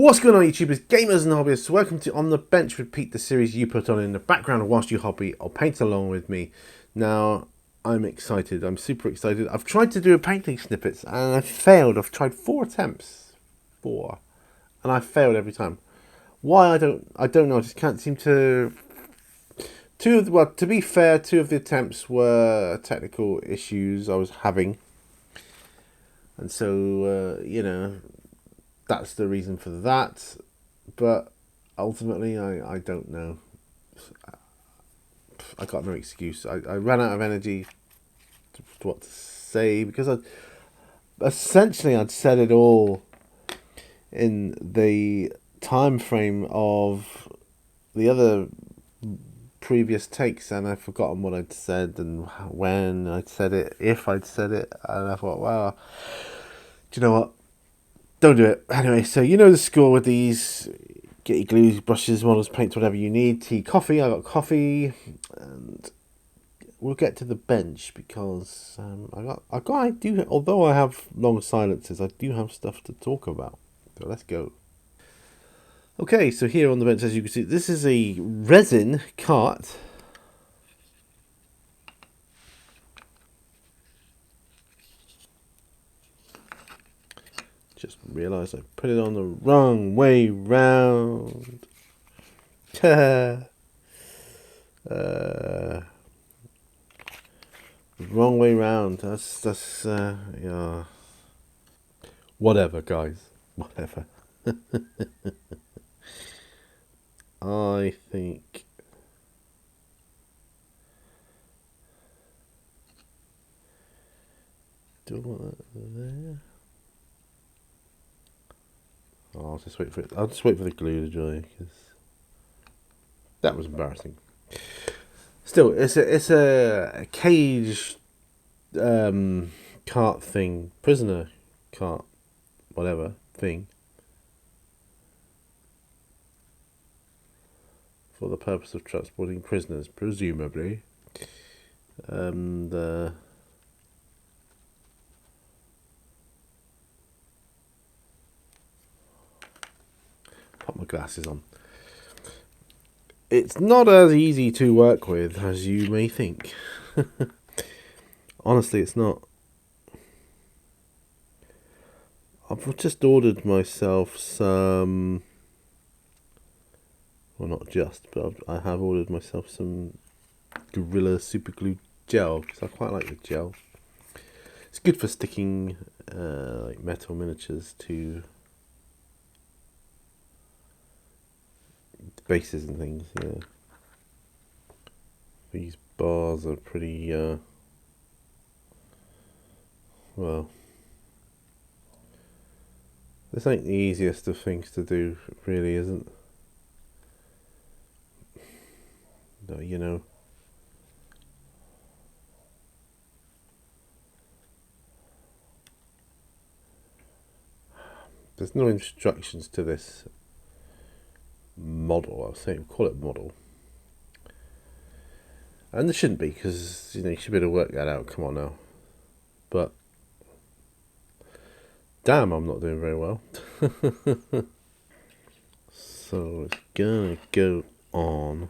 What's going on, YouTubers, gamers and hobbyists? Welcome to On the Bench with Pete, the series you put on in the background whilst you hobby or paint along with me. Now, I'm excited. I'm super excited. I've tried to do a painting snippets and I failed. I've tried 4 attempts. 4. And I failed every time. Why, I don't know. I just can't seem to... to be fair, 2 of the attempts were technical issues I was having. And so, that's the reason for that, but ultimately I don't know. I got no excuse. I ran out of energy to what to say, because I'd said it all in the time frame of the other previous takes, and I've forgotten what I'd said and when I'd said it, if I'd said it, and I thought, well, do you know what? Don't do it. Anyway, so you know the score with these. Get your glue, brushes, models, paints, whatever you need. Tea, coffee. I got coffee, and we'll get to the bench because although I have long silences, I do have stuff to talk about. So let's go. Okay, so here on the bench, as you can see, this is a resin cart. Just realised I put it on the wrong way round. Wrong way round. That's yeah. Whatever, guys. Whatever. I think do I want that there? Oh, I'll just wait for it. I'll just wait for the glue to dry, because that was embarrassing. Still, it's a cage cart thing, prisoner cart, whatever thing, for the purpose of transporting prisoners, presumably. Put my glasses on. It's not as easy to work with as you may think. Honestly, it's not. I've just ordered myself some... Well, not just, but I have ordered myself some Gorilla Super Glue gel, because I quite like the gel. It's good for sticking like metal miniatures to bases and things. Yeah. These bars are pretty well, this ain't the easiest of things to do, it really isn't. No, you know. There's no instructions to this model. I'll say, call it model. And there shouldn't be, because you should be able to work that out. Come on now. But damn, I'm not doing very well. So it's gonna go on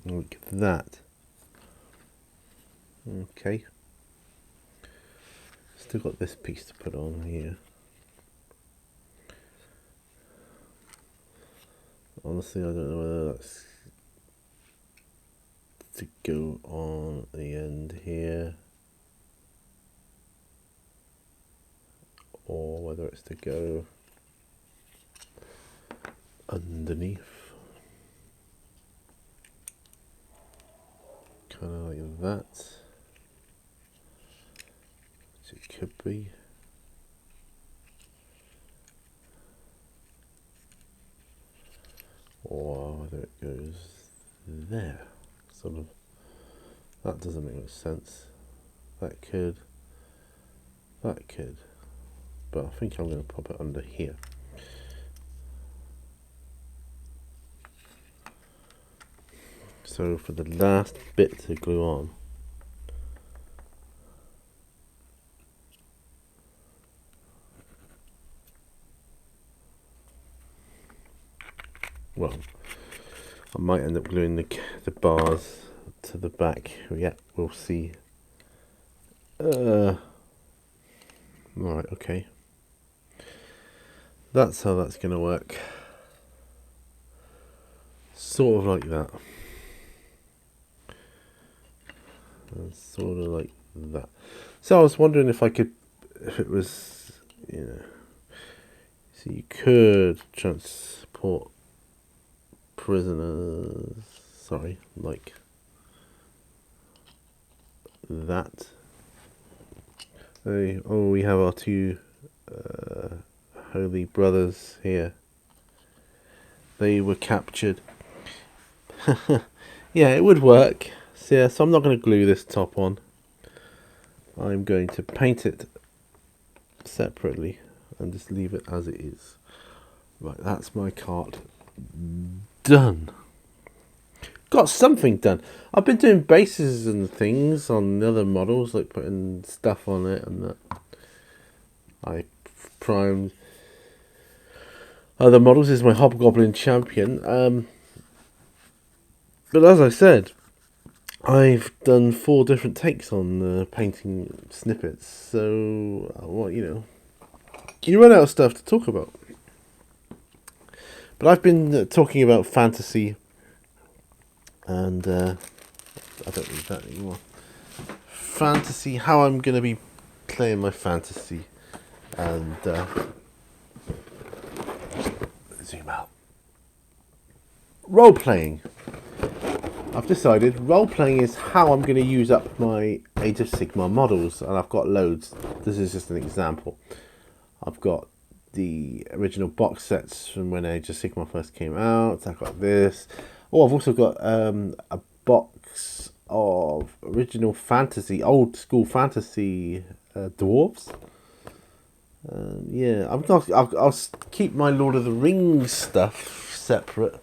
like that. Okay. Still got this piece to put on here. Honestly, I don't know whether that's to go on the end here, or whether it's to go underneath, kind of like that, which it could be. Or whether it goes there, sort of. That doesn't make much sense. That could, but I think I'm going to pop it under here. So for the last bit to glue on, Well, I might end up gluing the bars to the back. Yeah, we'll see. Alright, okay. That's how that's going to work. Sort of like that. And sort of like that. So I was wondering if it was, so you could transport prisoners, like that. Oh, we have our two holy brothers here. They were captured. Yeah, it would work. So, yeah, so I'm not going to glue this top on. I'm going to paint it separately and just leave it as it is. Right, that's my cart done. Got something done. I've been doing bases and things on the other models, like putting stuff on it and that. I primed other models. This is my Hobgoblin Champion. But as I said, I've done 4 different takes on painting snippets. So, you run out of stuff to talk about. But I've been talking about fantasy, and I don't need that anymore. Fantasy, how I'm going to be playing my fantasy, and zoom out. Role playing. I've decided role playing is how I'm going to use up my Age of Sigmar models, and I've got loads. This is just an example. I've got the original box sets from when Age of Sigmar first came out. I've got this. Oh, I've also got a box of original fantasy, old school fantasy dwarves. Yeah, I'll keep my Lord of the Rings stuff separate.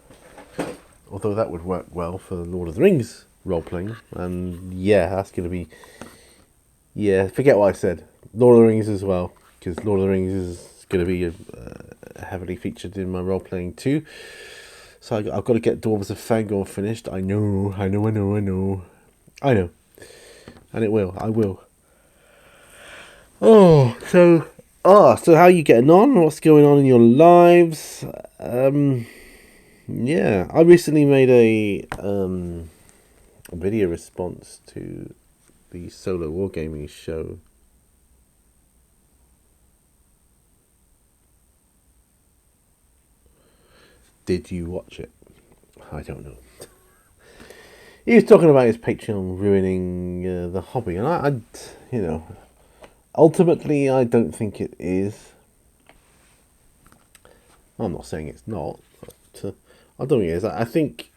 Although that would work well for Lord of the Rings role-playing. And yeah, that's going to be... Yeah, forget what I said. Lord of the Rings as well. Because Lord of the Rings is going to be heavily featured in my role-playing too. So I've got to get Dwarves of Fangor finished. I know. And it will. I will. So how are you getting on? What's going on in your lives? Yeah, I recently made a video response to the Solo Wargaming show. Did you watch it? I don't know. He was talking about his Patreon ruining the hobby, and I ultimately I don't think it is. I'm not saying it's not, but I don't think it is. I think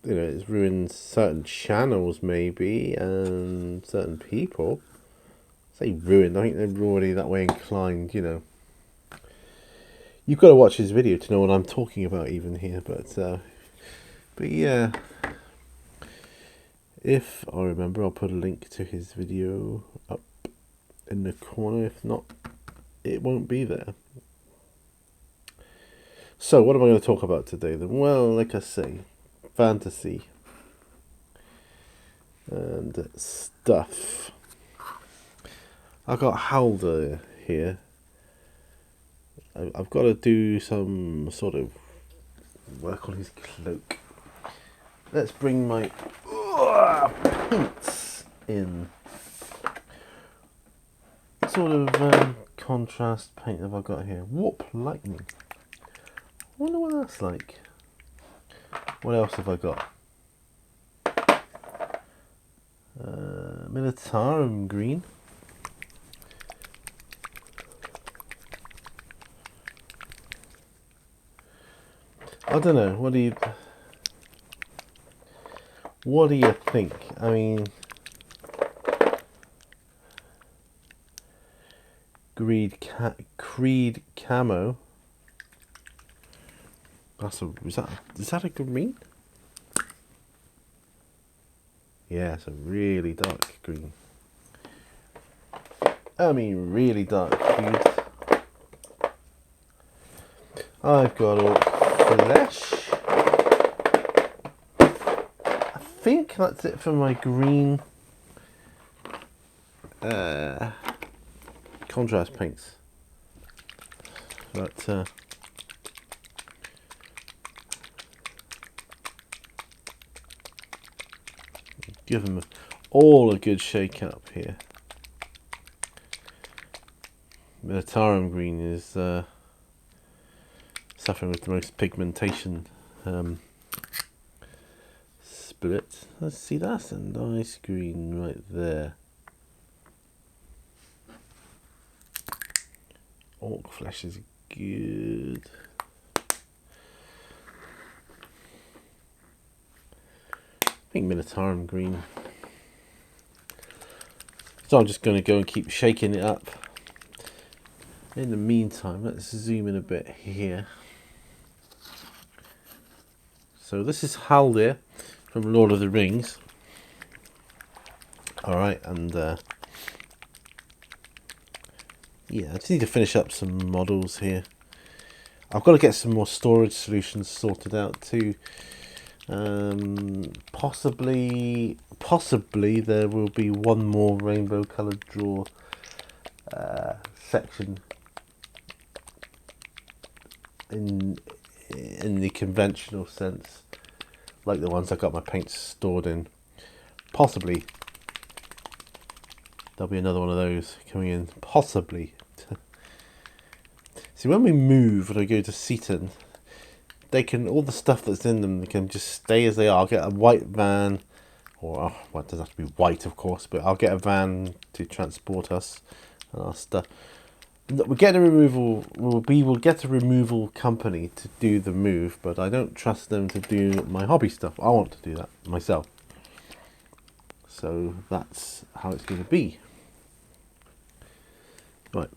it's ruined certain channels maybe and certain people. I say ruined. I think they're already that way inclined. You've got to watch his video to know what I'm talking about even here, but yeah, if I remember, I'll put a link to his video up in the corner. If not, it won't be there. So what am I going to talk about today then? Well, like I say, fantasy and stuff. I've got Halder here. I've got to do some sort of work on his cloak. Let's bring my paints in. What sort of contrast paint have I got here? Warp Lightning. I wonder what that's like. What else have I got? Militarum Green. I don't know. What do you think? I mean, Creed Camo. Is that a green? Yeah, it's a really dark green. I mean, really dark green. I've got Orc flesh. I think that's it for my green contrast paints. But give them all a good shake up here. Militarum Green is suffering with the most pigmentation split. Let's see, that's a nice green right there. Orc flesh is good. I think Militarum Green. So I'm just going to go and keep shaking it up. In the meantime, let's zoom in a bit here. So this is Haldir from Lord of the Rings. Alright, and yeah, I just need to finish up some models here. I've got to get some more storage solutions sorted out too. Possibly there will be one more rainbow coloured drawer section in the conventional sense, like the ones I got my paints stored in. Possibly there'll be another one of those coming in. Possibly. See, when we move, when I go to Seaton, they can, all the stuff that's in them, they can just stay as they are. I'll get a white van, or well, it doesn't have to be white, of course, but I'll get a van to transport us and our stuff. We get a removal. We will get a removal company to do the move, but I don't trust them to do my hobby stuff. I want to do that myself. So that's how it's going to be. Right,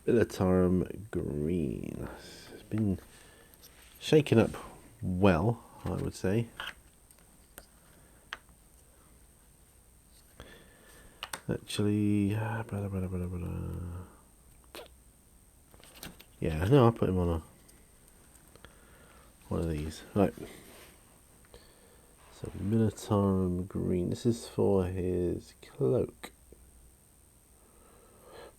Militarum Green. It's been shaken up well, I would say. Actually, yeah, no, I'll put him on one of these. Right. So Militarum Green. This is for his cloak.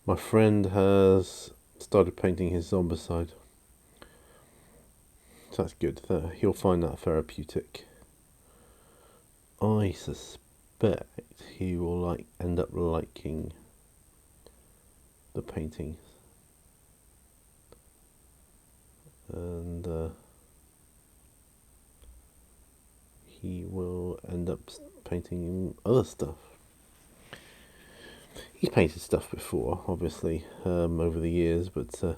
My friend has started painting his zombicide. So that's good. He'll find that therapeutic. I suspect he will end up liking the paintings. And he will end up painting other stuff. He's painted stuff before, obviously, over the years, but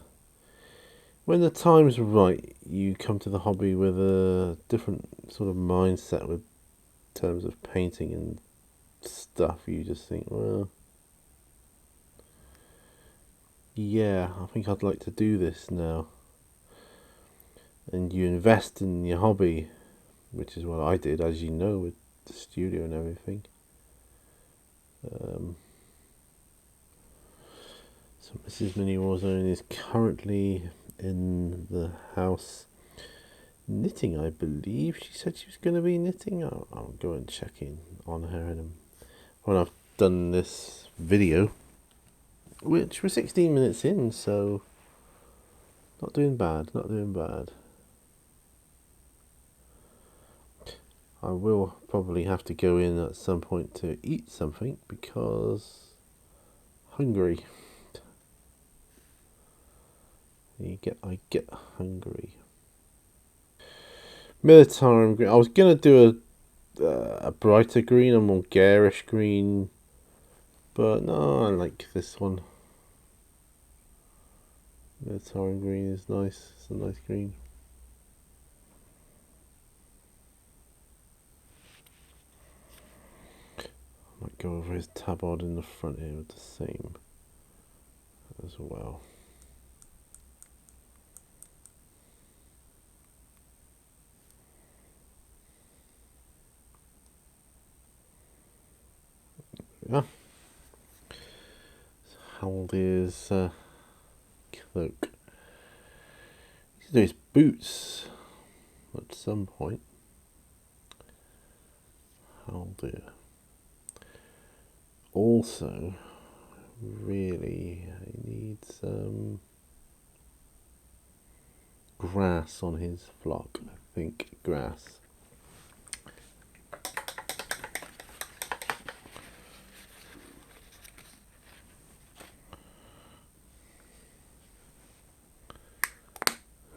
when the time's right, you come to the hobby with a different sort of mindset with terms of painting and stuff. You just think, well, yeah, I think I'd like to do this now. And you invest in your hobby, which is what I did, as you know, with the studio and everything. So Mrs. Mini Warzone is currently in the house knitting, I believe. She said she was going to be knitting. I'll go and check in on her when I've done this video, which we're 16 minutes in, so not doing bad, not doing bad. I will probably have to go in at some point to eat something because hungry. I get hungry. Militarum Green. I was gonna do a brighter green, a more garish green, but no, I like this one. Militarum Green is nice. It's a nice green. Might go over his tabard in the front here with the same as well. Yeah. Haldir's cloak. These are his boots. at some point. Oh dear. Also, really, he needs some grass on his flock. I think grass.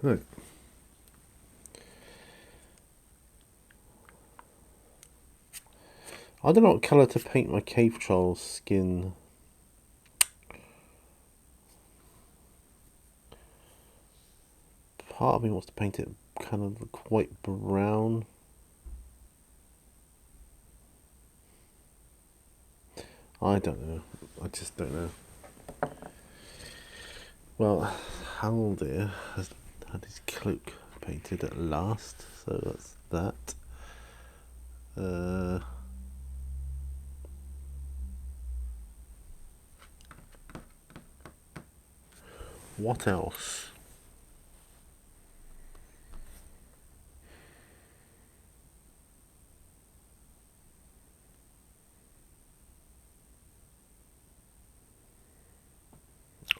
Look. I don't know what colour to paint my cave troll's skin. Part of me wants to paint it kind of quite brown. I don't know. I just don't know. Well, Haldir has had his cloak painted at last, so that's that. What else?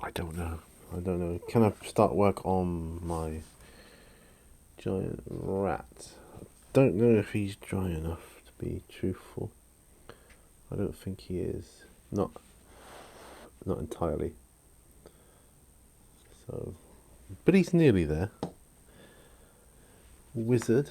I don't know. I don't know. Can I start work on my giant rat? I don't know if he's dry enough to be truthful. I don't think he is. Not entirely. So, but he's nearly there. Wizard.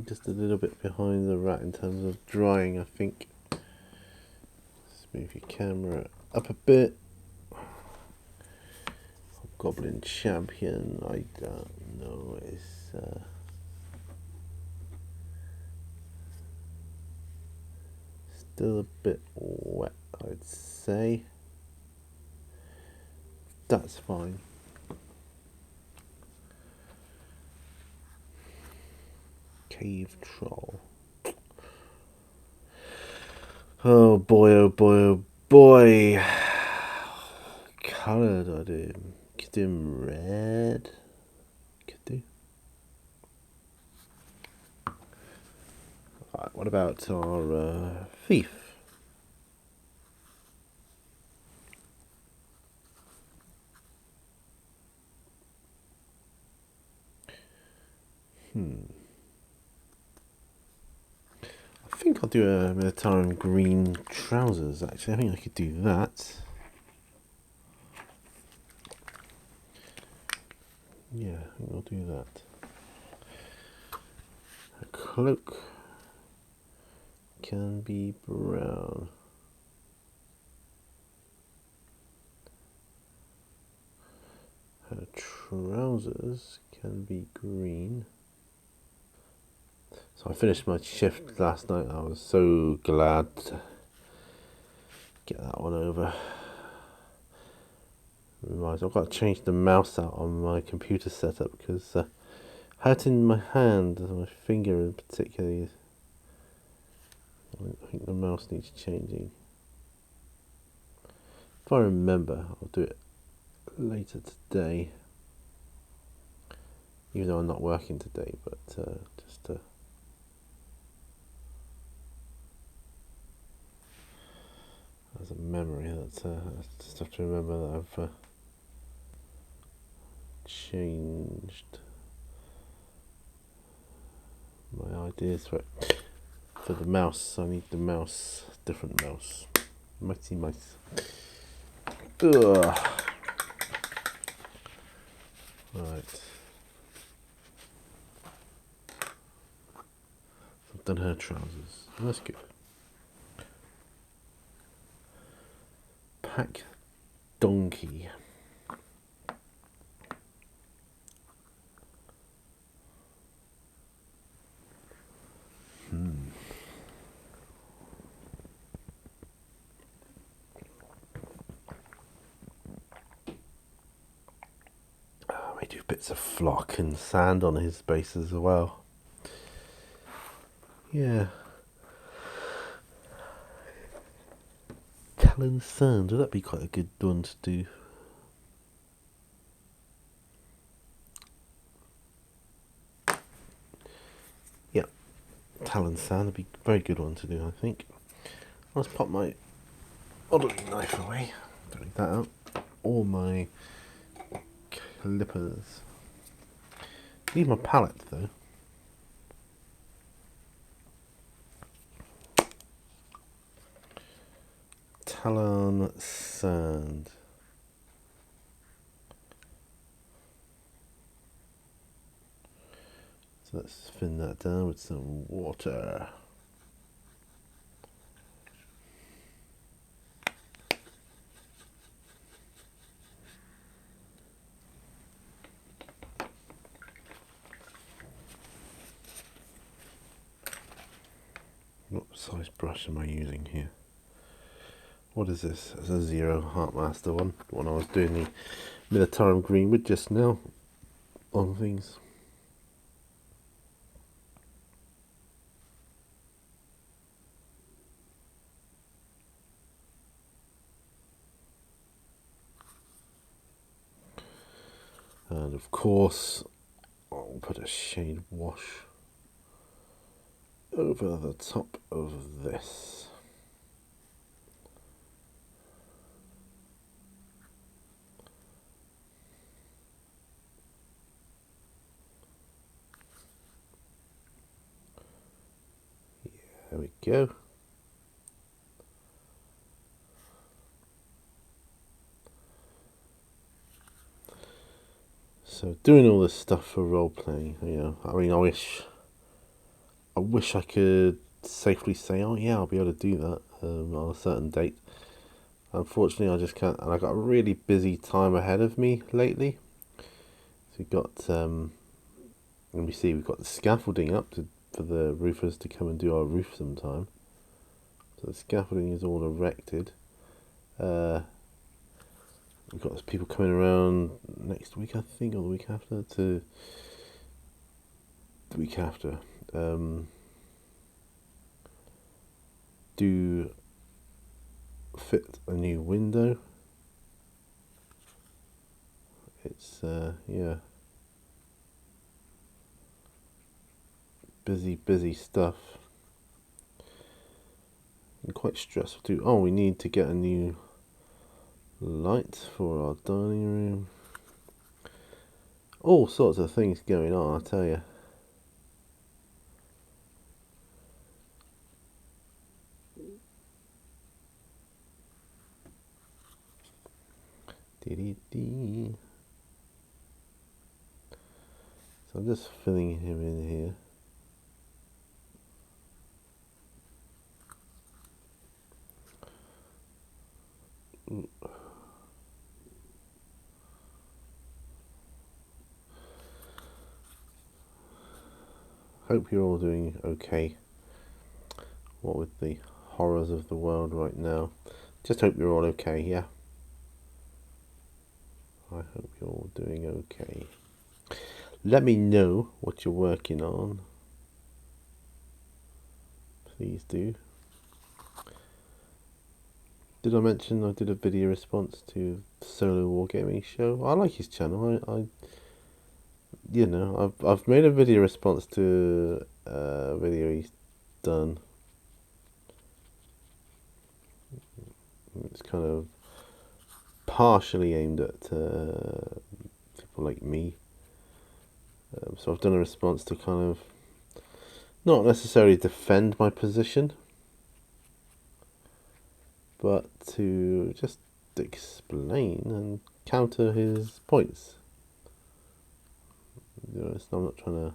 Just a little bit behind the rat in terms of drying, I think. Let's move your camera up a bit. Goblin champion, I don't know. It's still a bit wet, I'd say. That's fine. Cave troll. Oh boy, oh boy, oh boy. Colour do I do? Could do him red. Could do. Alright, what about our thief? I think I'll do a Militarum Green trousers, actually. I think I could do that. Yeah, I think I'll do that. A cloak can be brown. Her trousers can be green. So I finished my shift last night. I was so glad to get that one over. Realised I've got to change the mouse out on my computer setup because hurting my hand, my finger in particular. I think the mouse needs changing. If I remember, I'll do it later today. Even though I'm not working today, but just as a memory, that I just have to remember that I've changed my ideas for it. For the mouse, I need the mouse, different mouse. Mighty mice. Ugh. Right. I've done her trousers. That's good. Pack donkey. I may do bits of flock and sand on his base as well. Yeah. Talon Sand, would that be quite a good one to do? Yeah, Talon Sand would be a very good one to do, I think. Let's pop my oddly knife away. Don't need that out. All my clippers. Need my palette though. Talon Sand. So let's thin that down with some water. What size brush am I using here? What is this? It's a 0 Heartmaster one. The one I was doing the Militarum Green with just now on things. And of course, I'll put a shade wash over the top of this. Yeah, there we go. So doing all this stuff for role playing, you know, I mean, I wish I could safely say, oh yeah, I'll be able to do that on a certain date. Unfortunately, I just can't, and I got a really busy time ahead of me lately. So we've got, let me see, we've got the scaffolding up for the roofers to come and do our roof sometime. So the scaffolding is all erected. We've got people coming around next week, I think, or the week after. Do fit a new window. It's yeah, busy stuff. And quite stressful too. Oh, we need to get a new light for our dining room. All sorts of things going on, I tell you. So I'm just filling him in here. Hope you're all doing okay. What with the horrors of the world right now. Just hope you're all okay, yeah? I hope you're all doing okay. Let me know what you're working on. Please do. Did I mention I did a video response to the Solo Wargaming show? I like his channel. You know, I've made a video response to a video he's done. It's kind of partially aimed at people like me. So I've done a response to kind of not necessarily defend my position, but to just explain and counter his points. You know, I'm not trying to.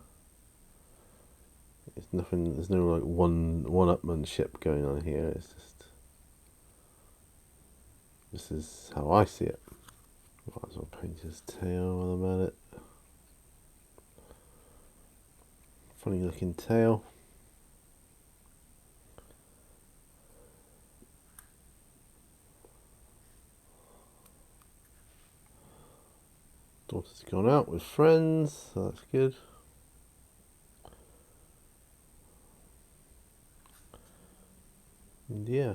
It's nothing. There's no like one-upmanship going on here. It's just. This is how I see it. Might as well paint his tail while I'm at it. Funny looking tail. Daughter's gone out with friends, so that's good. And yeah,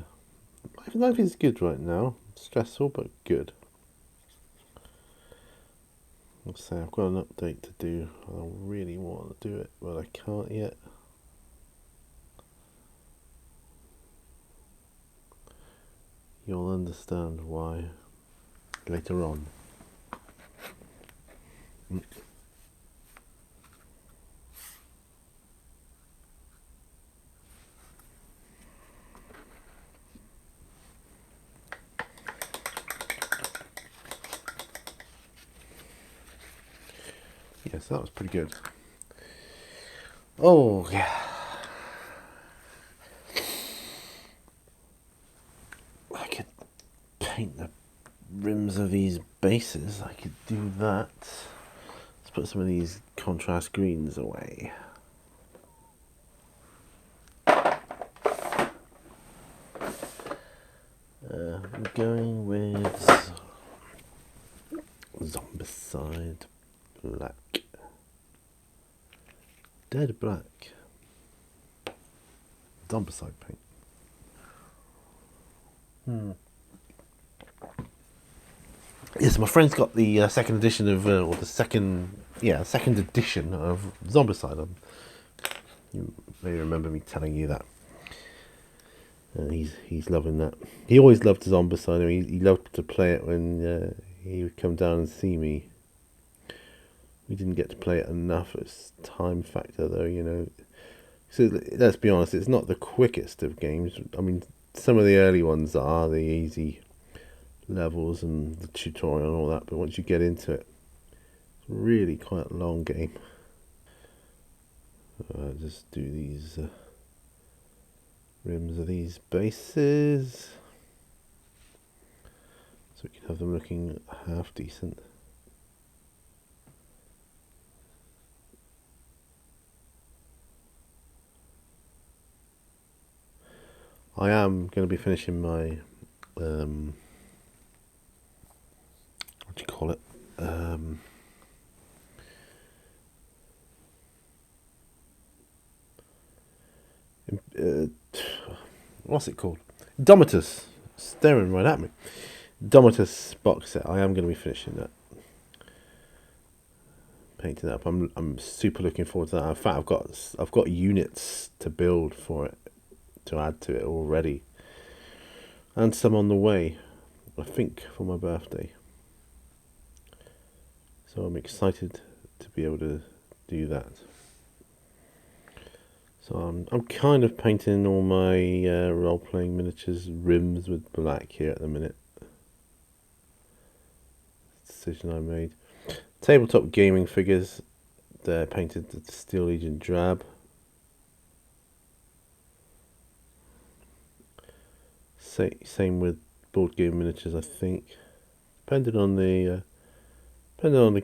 Life is good right now. Stressful, but good. Let's say I've got an update to do. I really want to do it, but I can't yet. You'll understand why later on. Yes, that was pretty good. Oh, yeah. I could paint the rims of these bases. I could do that. Let's put some of these contrast greens away. I'm going with Zombicide Black. Dead black. Zombicide paint. Yes, my friend's got the second edition of, or the second edition of Zombicide. You may remember me telling you that. He's loving that. He always loved Zombicide. I mean, he loved to play it when he would come down and see me. We didn't get to play it enough. It's time factor, though, you know. So let's be honest, it's not the quickest of games. I mean, some of the early ones are the easy levels and the tutorial and all that, but once you get into it, it's really quite a long game. I'll just do these rims of these bases so we can have them looking half decent. I am going to be finishing my what do you call it? What's it called? Domitus. Staring right at me. Domitus box set. I am going to be finishing that. Painting that up. I'm super looking forward to that. In fact, I've got units to build for it, to add to it already, and some on the way, I think, for my birthday. So I'm excited to be able to do that. So I'm kind of painting all my role-playing miniatures rims with black here at the minute. Decision I made. Tabletop gaming figures, they're painted the Steel Legion drab. Same with board game miniatures, I think. Depending on the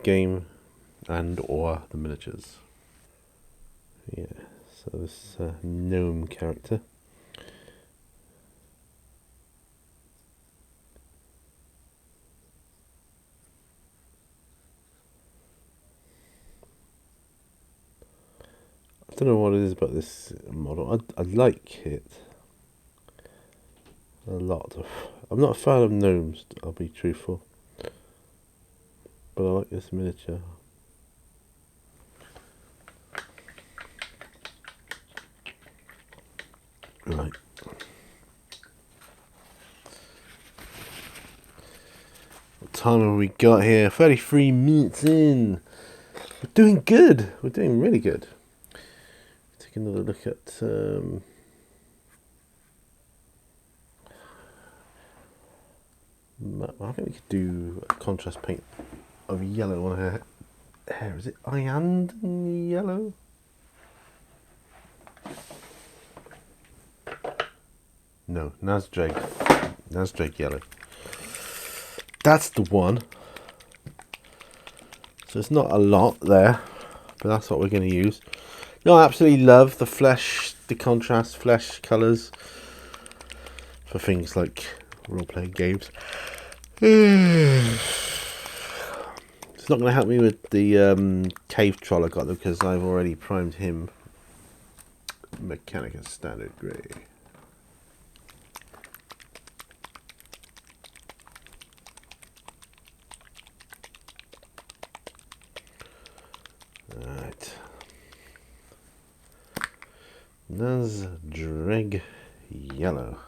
game and or the miniatures. Yeah, so this gnome character. I don't know what it is about this model. I like it a lot. I'm not a fan of gnomes, I'll be truthful, but I like this miniature. Right. What time have we got here? 33 minutes in. We're doing good. We're doing really good. Take another look at I think we could do a contrast paint of yellow on her hair. Is it Iand yellow? No, Nasdrake yellow. That's the one. So it's not a lot there, but that's what we're going to use. No, I absolutely love the contrast flesh colours for things like role-playing games. It's not going to help me with the cave troll I got though, because I've already primed him Mechanica Standard Grey. Nasdreg yellow.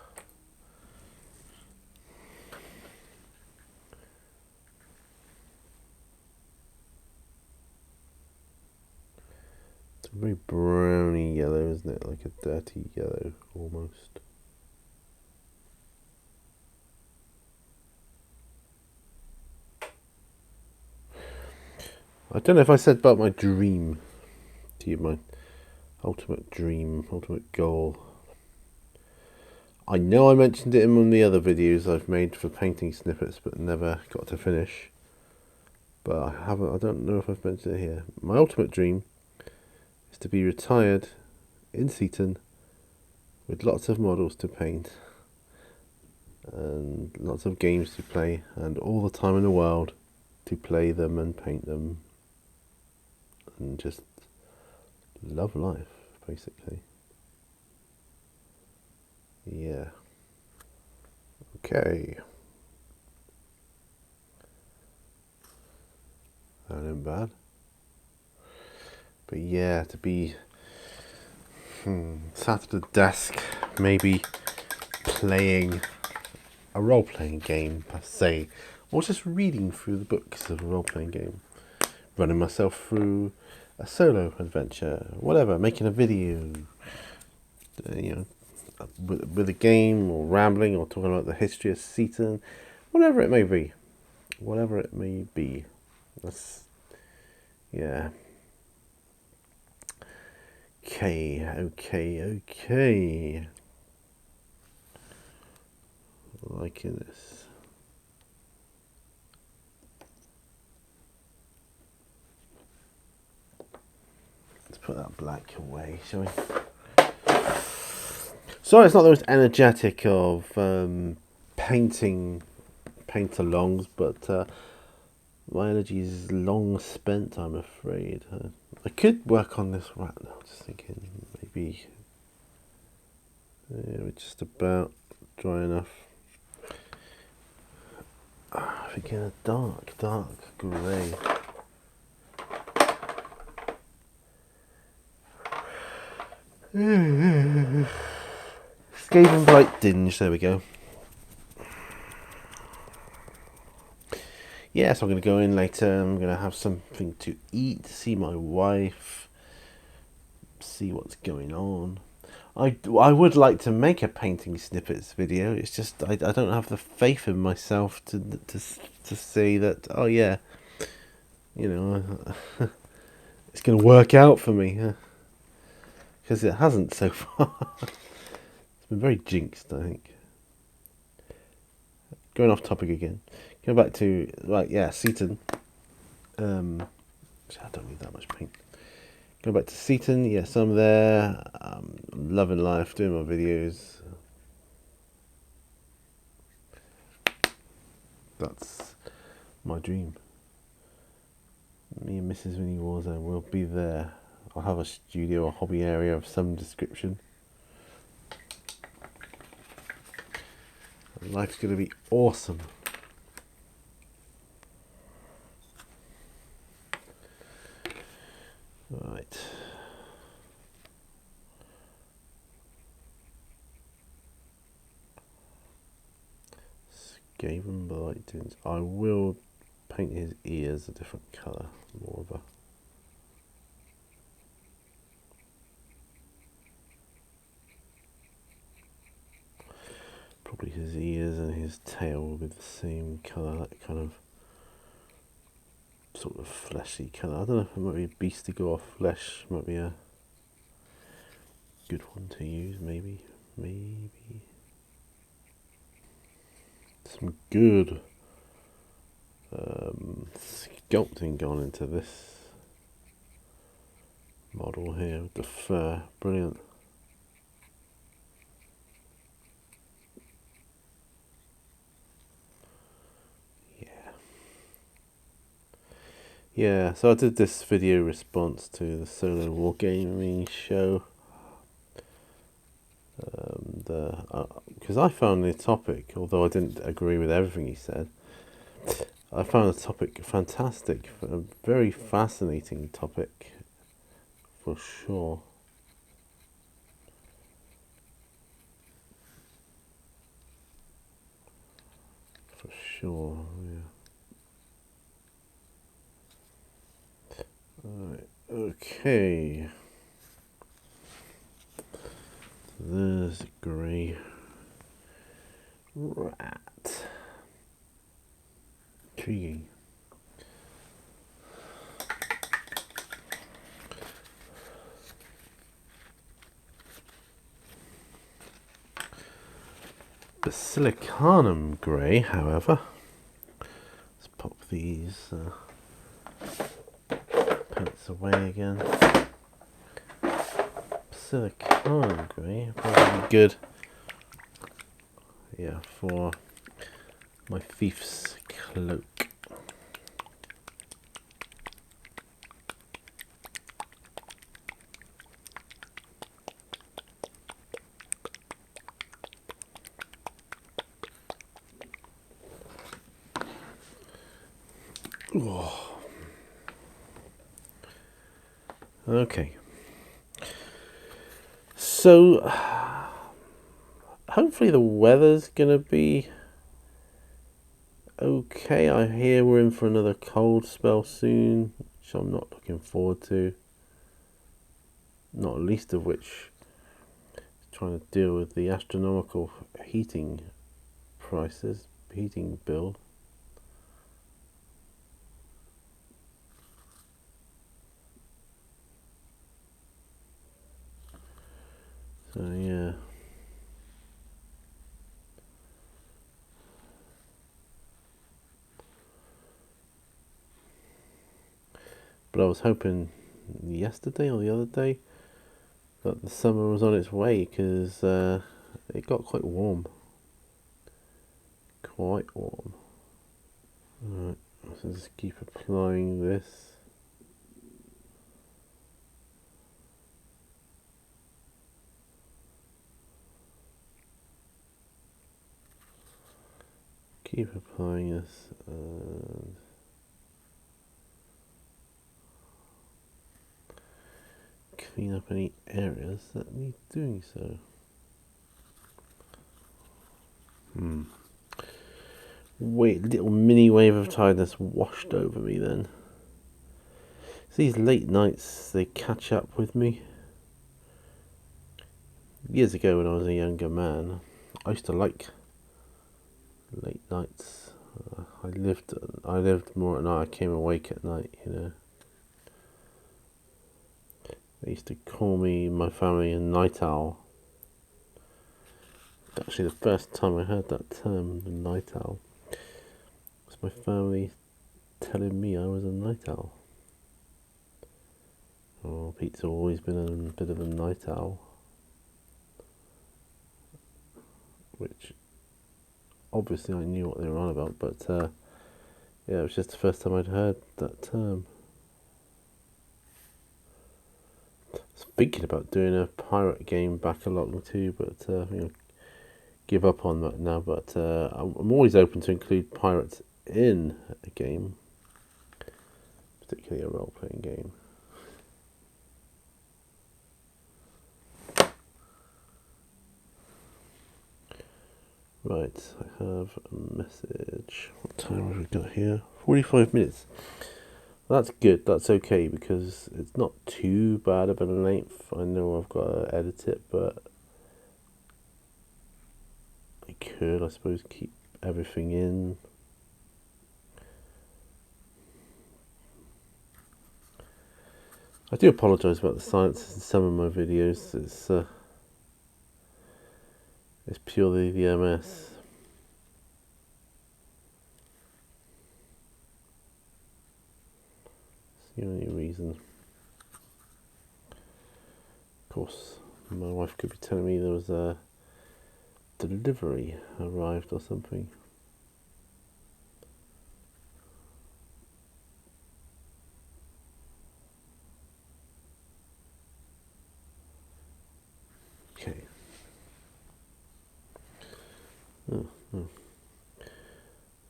It's a very browny yellow, isn't it? Like a dirty yellow almost. I don't know if I said about my dream to you, my ultimate dream, ultimate goal. I know I mentioned it in one of the other videos I've made for painting snippets, but never got to finish. But I don't know if I've mentioned it here. My ultimate dream is to be retired in Seaton with lots of models to paint and lots of games to play and all the time in the world to play them and paint them and just love life, basically. Yeah. Okay. That ain't bad. But yeah, to be sat at a desk, maybe playing a role-playing game per se, or just reading through the books of a role-playing game, running myself through a solo adventure, whatever, making a video, with a game, or rambling, or talking about the history of Seaton, whatever it may be. Whatever it may be. That's, yeah. Okay. Liking this. Let's put that black away, shall we? Sorry, it's not the most energetic of paint-alongs, but my energy is long spent, I'm afraid. I could work on this right now, just thinking maybe we're just about dry enough. I think in a dark grey. Scathing bright dinge, there we go. Yeah, so I'm going to go in later, I'm going to have something to eat, see my wife, see what's going on. I would like to make a painting snippets video, it's just I don't have the faith in myself to say that, oh yeah, it's going to work out for me, because it hasn't so far. It's been very jinxed, I think. Going off topic again. Going back to, Seaton. I don't need that much paint. Going back to Seaton, yes, I'm there. Loving life, doing my videos. That's my dream. Me and Mrs. Winnie Warzone will be there. I'll have a studio, a hobby area of some description. Life's going to be awesome. Right. Skaven Blightings. I will paint his ears a different colour, more of a probably his ears and his tail will be the same colour, that kind of sort of fleshy colour. I don't know if it might be a beast to go off flesh, might be a good one to use, maybe. Some good sculpting gone into this model here with the fur, brilliant. Yeah, so I did this video response to the solo wargaming show. Because I found the topic, although I didn't agree with everything he said, I found the topic fantastic, a very fascinating topic, for sure. for sure. Yeah. Alright, okay. There's a grey rat. Intriguing. Basilicanum grey, however. Let's pop these pants away again. Basilicanum grey, probably good. Yeah, for my thief's cloak. Oh. Okay. So, hopefully the weather's gonna be okay. I hear we're in for another cold spell soon, which I'm not looking forward to. Not least of which is trying to deal with the astronomical heating prices, heating bill. So yeah. But I was hoping yesterday or the other day that the summer was on its way, because it got quite warm. Quite warm. Alright, so just keep applying this. Keep applying this and clean up any areas that need doing so. Wait, little mini wave of tiredness washed over me then. So these late nights, they catch up with me. Years ago when I was a younger man, I used to like late nights. I lived more at night. I came awake at night, you know. They used to call me, my family, a night owl. Actually, the first time I heard that term, the night owl, was my family telling me I was a night owl. Oh, Pete's always been a bit of a night owl, which obviously I knew what they were on about, but yeah, it was just the first time I'd heard that term. I was thinking about doing a pirate game backlog too, but give up on that now. But I'm always open to include pirates in a game, particularly a role-playing game. Right, I have a message. What time have we got here? 45 minutes. Well, that's good, that's okay, because it's not too bad of a length. I know I've got to edit it, but I could, I suppose, keep everything in. I do apologise about the silence in some of my videos. It's purely the MS. It's the only reason. Of course, my wife could be telling me there was a delivery arrived or something. Okay.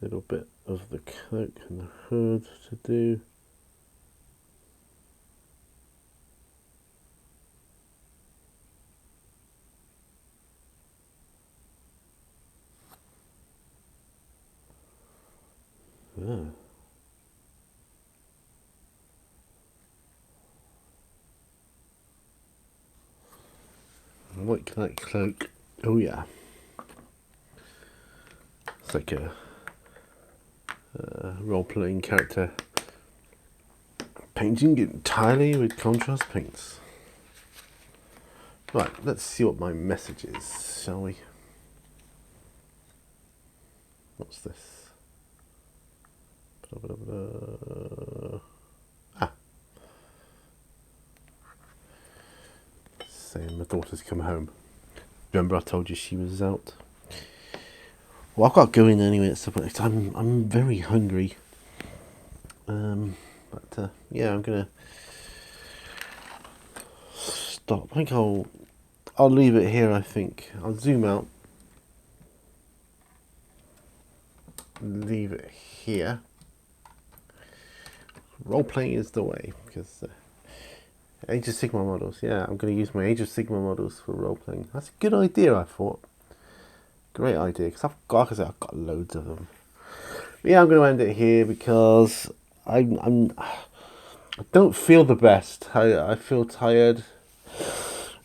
Little bit of the cloak and the hood to do. Yeah. I like that cloak. Oh yeah. It's like a role-playing character painting entirely with contrast paints. Right, let's see what my message is, shall we? What's this? Ah. Saying my daughter's come home. Remember I told you she was out? Well, I've got to go in anyway at some point. I'm very hungry. But yeah, I'm gonna stop. I think I'll leave it here. I think I'll zoom out. Leave it here. Role playing is the way, because Age of Sigma models. Yeah, I'm going to use my Age of Sigma models for role playing. That's a good idea, I thought. Great idea, because I've got loads of them. But yeah, I'm going to end it here because I don't feel the best. I feel tired.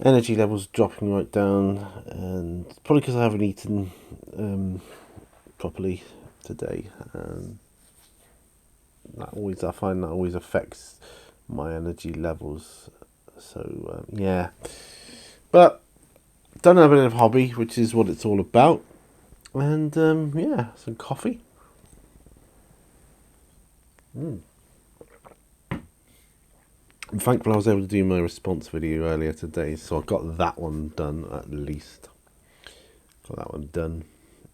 Energy levels dropping right down, and probably because I haven't eaten properly today. I find that always affects my energy levels. So yeah, but done a bit of hobby, which is what it's all about. And yeah, some coffee. I'm thankful I was able to do my response video earlier today, so I got that one done at least. Got that one done,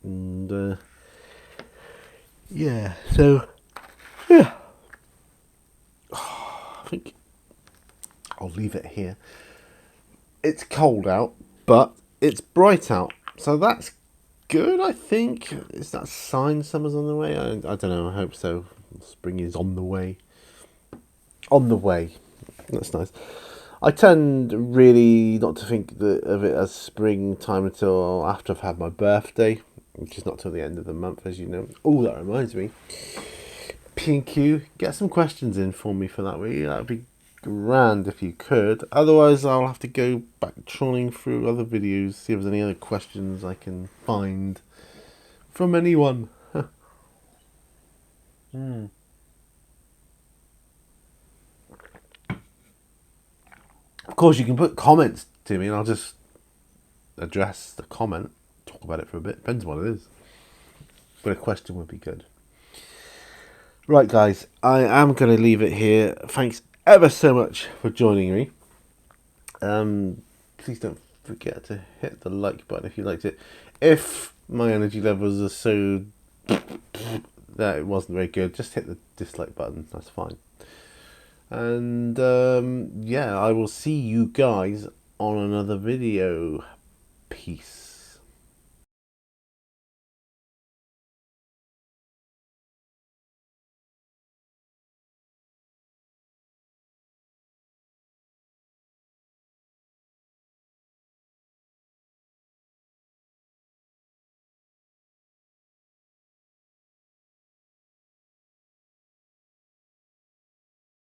and yeah. So yeah, I think I'll leave it here. It's cold out, but it's bright out, so that's good. I think is that a sign summer's on the way. I don't know. I hope so. Spring is on the way. On the way. That's nice. I tend really not to think of it as springtime until after I've had my birthday, which is not till the end of the month, as you know. Oh, that reminds me. P&Q, get some questions in for me for that week. That would be grand if you could. Otherwise, I'll have to go back trawling through other videos, see if there's any other questions I can find from anyone. Of course, you can put comments to me and I'll just address the comment, talk about it for a bit. Depends what it is. But a question would be good. Right, guys, I am going to leave it here. Thanks ever so much for joining me. Please don't forget to hit the like button if you liked it. If my energy levels are so that it wasn't very good, just hit the dislike button. That's fine. And yeah, I will see you guys on another video. Peace.